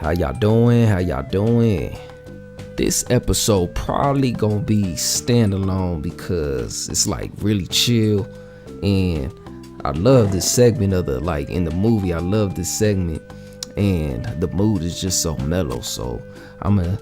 How y'all doing? This episode probably gonna be standalone because it's like really chill, and I love this segment of in the movie. I love this segment, and the mood is just so mellow. So I'm gonna,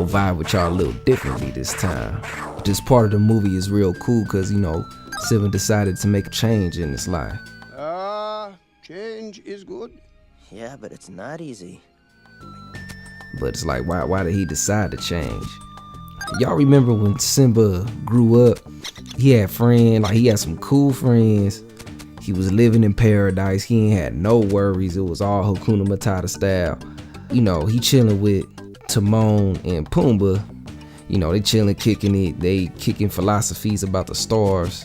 vibe with y'all a little differently this time. This part of the movie is real cool because Simba decided to make a change in his life. Change is good. Yeah, but it's not easy. But it's like, why did he decide to change? Y'all remember when Simba grew up? He had friends, he had some cool friends. He was living in paradise. He ain't had no worries. It was all Hakuna Matata style. He chilling with Timon and Pumba. They chilling, kicking it. They kicking philosophies about the stars.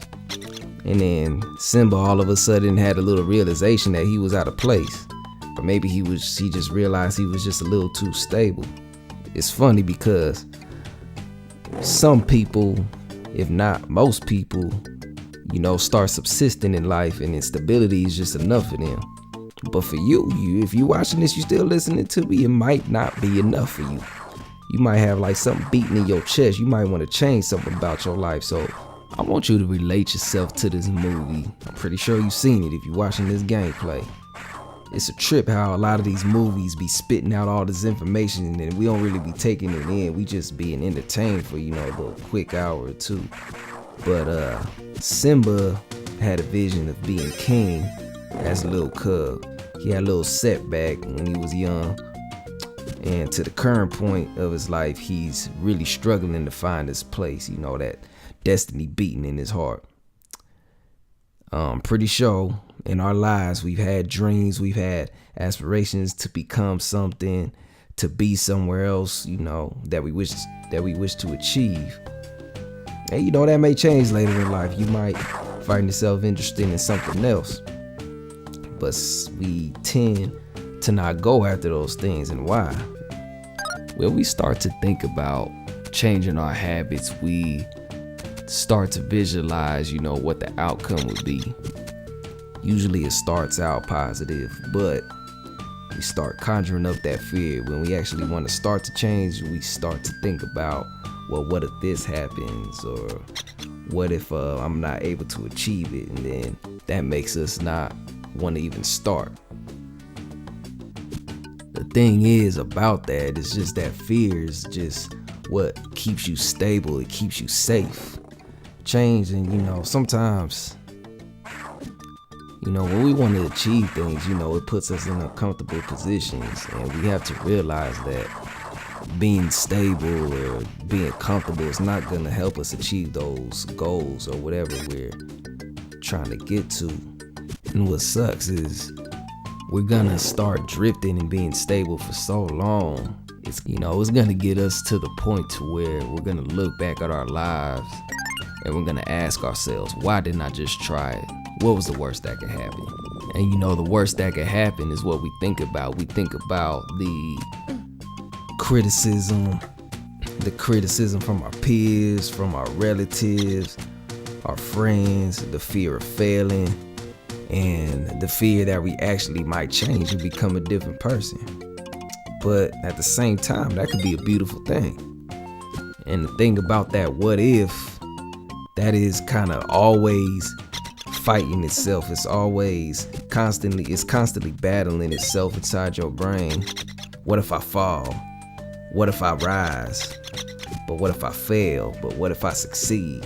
And then Simba all of a sudden had a little realization that he was out of place. But maybe he just realized he was just a little too stable. It's funny because some people, if not most people, start subsisting in life, and instability is just enough for them. But for you, if you watching this, you still listening to me, it might not be enough for you. You might have something beating in your chest. You might want to change something about your life. So I want you to relate yourself to this movie. I'm pretty sure you've seen it if you're watching this gameplay. It's a trip how a lot of these movies be spitting out all this information and we don't really be taking it in. We just being entertained for, a little quick hour or two. But Simba had a vision of being king as a little cub. He had a little setback when he was young. And to the current point of his life, he's really struggling to find his place, that destiny beating in his heart. Pretty sure in our lives we've had dreams, we've had aspirations to become something, to be somewhere else, that we wish to achieve. And that may change later in life. You might find yourself interested in something else. But we tend to not go after those things. And why? When we start to think about changing our habits, we start to visualize, what the outcome would be. Usually it starts out positive, but we start conjuring up that fear. When we actually want to start to change, we start to think about, well, what if this happens? Or what if I'm not able to achieve it? And then that makes us not want to even start. The thing is about that is just that fear is just what keeps you stable. It keeps you safe. Change, and sometimes when we want to achieve things, it puts us in uncomfortable positions, and we have to realize that being stable or being comfortable is not going to help us achieve those goals or whatever we're trying to get to. And what sucks is we're gonna start drifting and being stable for so long. It's gonna get us to the point to where we're gonna look back at our lives and we're gonna ask ourselves, why didn't I just try it? What was the worst that could happen? And the worst that could happen is what we think about. We think about the criticism from our peers, from our relatives, our friends, the fear of failing, and the fear that we actually might change and become a different person. But at the same time, that could be a beautiful thing. And the thing about that what if, that is kind of always fighting itself. It's constantly battling itself inside your brain. What if I fall? What if I rise? But what if I fail? But what if I succeed?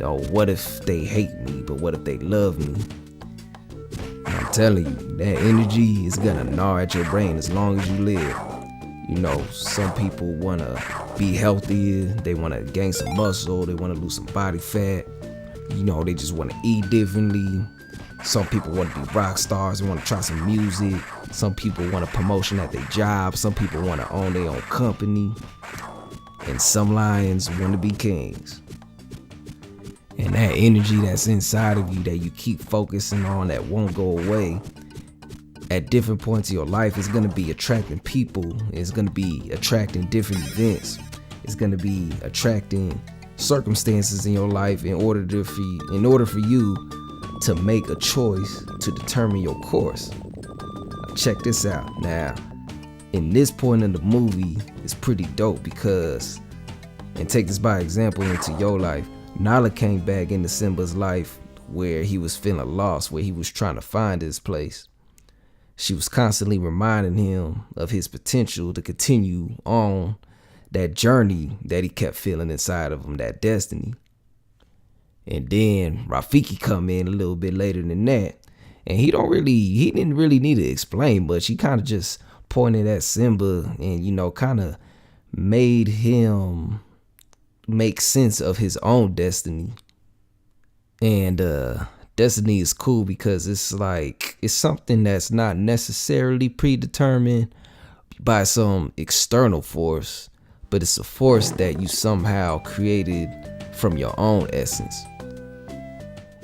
What if they hate me? But what if they love me? I'm telling you, that energy is gonna gnaw at your brain as long as you live. Some people wanna be healthier, they wanna gain some muscle, they wanna lose some body fat. They just wanna eat differently. Some people wanna be rock stars, they wanna try some music. Some people want a promotion at their job. Some people wanna own their own company. And some lions wanna be kings. And that energy that's inside of you that you keep focusing on that won't go away, at different points of your life, is going to be attracting people. It's going to be attracting different events. It's going to be attracting circumstances in your life in order for you to make a choice to determine your course. Check this out. Now, in this point in the movie is pretty dope because, and take this by example into your life, Nala came back into Simba's life where he was feeling lost, where he was trying to find his place. She was constantly reminding him of his potential to continue on that journey that he kept feeling inside of him, that destiny. And then Rafiki come in a little bit later than that, and he didn't really need to explain much. He kind of just pointed at Simba and, kind of made him make sense of his own destiny. And destiny is cool because it's something that's not necessarily predetermined by some external force, but it's a force that you somehow created from your own essence.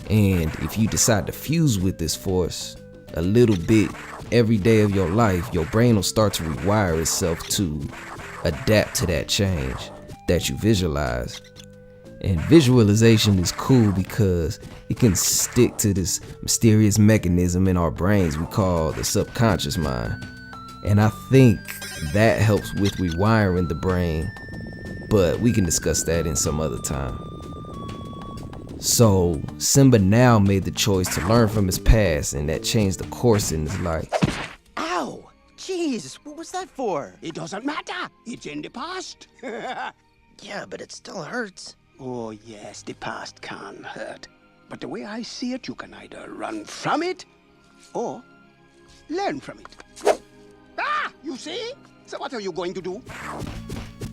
And if you decide to fuse with this force a little bit every day of your life, your brain will start to rewire itself to adapt to that change that you visualize. And visualization is cool because it can stick to this mysterious mechanism in our brains we call the subconscious mind. And I think that helps with rewiring the brain, but we can discuss that in some other time. So Simba now made the choice to learn from his past, and that changed the course in his life. Ow! Jeez, what was that for? It doesn't matter. It's in the past. Yeah, but it still hurts. Oh, yes, the past can hurt. But the way I see it, you can either run from it or learn from it. Ah, you see? So what are you going to do?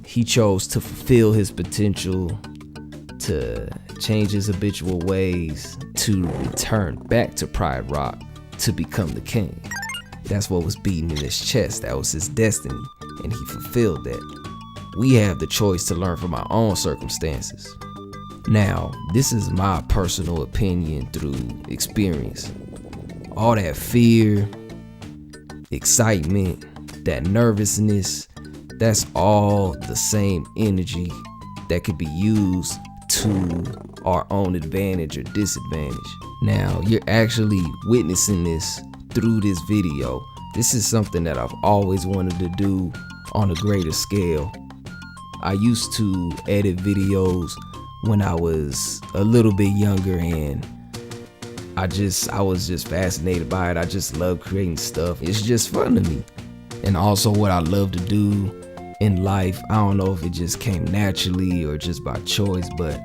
He chose to fulfill his potential, to change his habitual ways, to return back to Pride Rock, to become the king. That's what was beating in his chest. That was his destiny, and he fulfilled that. We have the choice to learn from our own circumstances. Now, this is my personal opinion through experience. All that fear, excitement, that nervousness, that's all the same energy that could be used to our own advantage or disadvantage. Now, you're actually witnessing this through this video. This is something that I've always wanted to do on a greater scale. I used to edit videos when I was a little bit younger, and I was just fascinated by it. I just love creating stuff. It's just fun to me. And also what I love to do in life, I don't know if it just came naturally or just by choice, but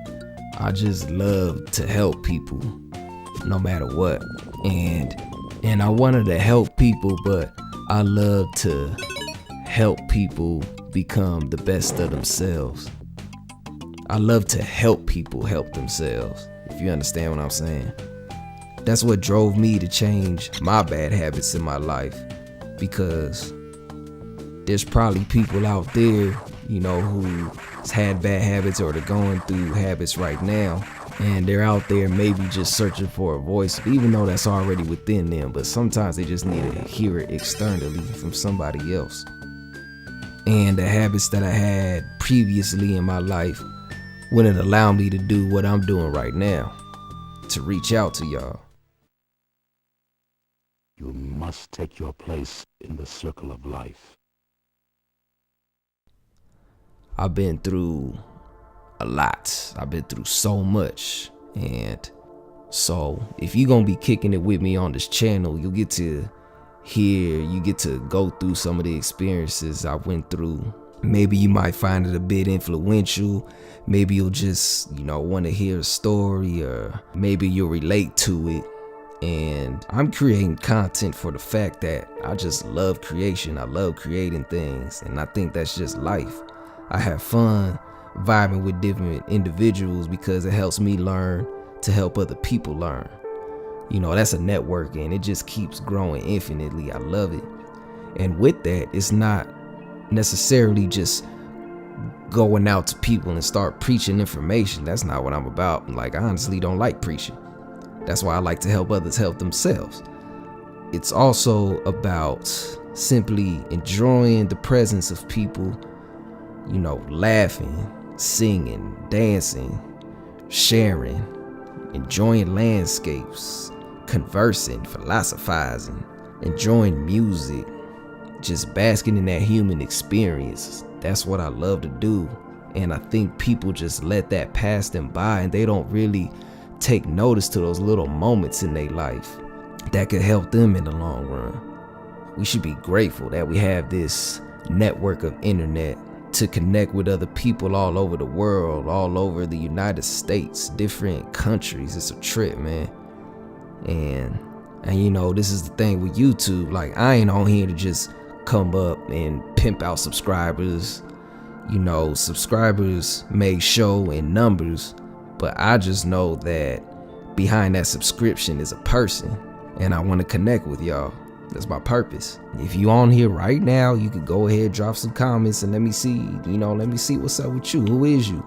I just love to help people no matter what. And I wanted to help people, but I love to help people become the best of themselves. I love to help people help themselves, if you understand what I'm saying. That's what drove me to change my bad habits in my life, because there's probably people out there, who's had bad habits or they're going through habits right now, and they're out there maybe just searching for a voice, even though that's already within them, but sometimes they just need to hear it externally from somebody else. And the habits that I had previously in my life wouldn't allow me to do what I'm doing right now, to reach out to y'all. You must take your place in the circle of life. I've been through a lot. I've been through so much. And so if you're going to be kicking it with me on this channel, you get to go through some of the experiences I went through. Maybe you might find it a bit influential. Maybe you'll just, want to hear a story, or maybe you'll relate to it. And I'm creating content for the fact that I just love creation. I love creating things. And I think that's just life. I have fun vibing with different individuals because it helps me learn to help other people learn. That's a network, and it just keeps growing infinitely. I love it. And with that, it's not necessarily just going out to people and start preaching information. That's not what I'm about. I honestly don't like preaching. That's why I like to help others help themselves. It's also about simply enjoying the presence of people, laughing, singing, dancing, sharing, enjoying landscapes, conversing, philosophizing, enjoying music, just basking in that human experience. That's what I love to do. And I think people just let that pass them by, and they don't really take notice to those little moments in their life that could help them in the long run. We should be grateful that we have this network of internet to connect with other people all over the world, all over the United States, different countries. It's a trip, man. And you know, this is the thing with YouTube. Like, I ain't on here to just come up and pimp out subscribers. You know, subscribers may show in numbers, but I just know that behind that subscription is a person, and I want to connect with y'all. That's my purpose. If you on here right now, you could go ahead, drop some comments, and let me see what's up with you. Who is you?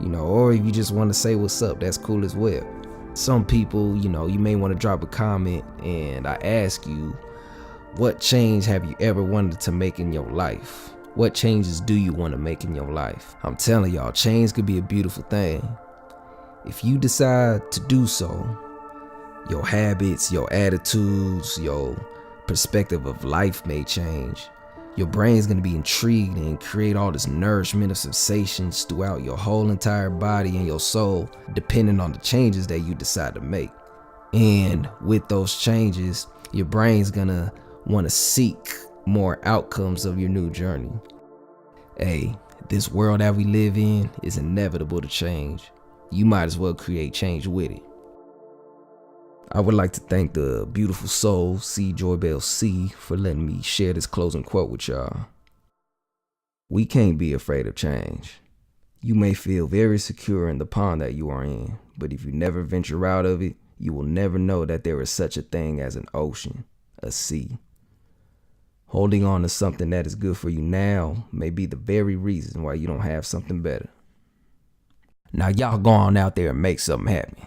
You know, or if you just want to say what's up, that's cool as well. Some people, you know, you may want to drop a comment and I ask you, what change have you ever wanted to make in your life? What changes do you want to make in your life? I'm telling y'all, change could be a beautiful thing. If you decide to do so, your habits, your attitudes, your perspective of life may change. Your brain's gonna be intrigued and create all this nourishment of sensations throughout your whole entire body and your soul, depending on the changes that you decide to make. And with those changes, your brain's gonna wanna seek more outcomes of your new journey. Hey, this world that we live in is inevitable to change. You might as well create change with it. I would like to thank the beautiful soul, Joybell C, for letting me share this closing quote with y'all. We can't be afraid of change. You may feel very secure in the pond that you are in, but if you never venture out of it, you will never know that there is such a thing as an ocean, a sea. Holding on to something that is good for you now may be the very reason why you don't have something better. Now y'all go on out there and make something happen.